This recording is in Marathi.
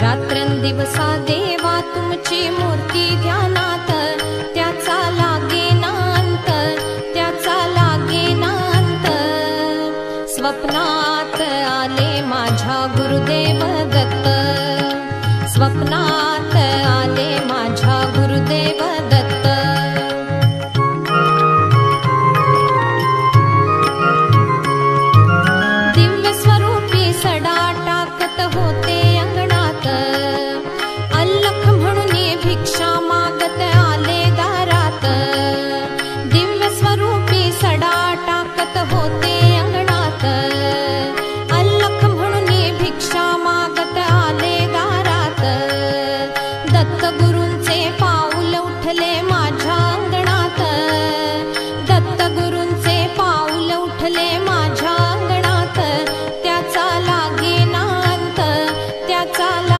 रात्रंदिवसा देवा तुमची मूर्ती ध्यानात, त्याचा लागेनांत, त्याचा लागेनांत। स्वप्नात आले माझ्या गुरुदेव दत्त, स्वप्नात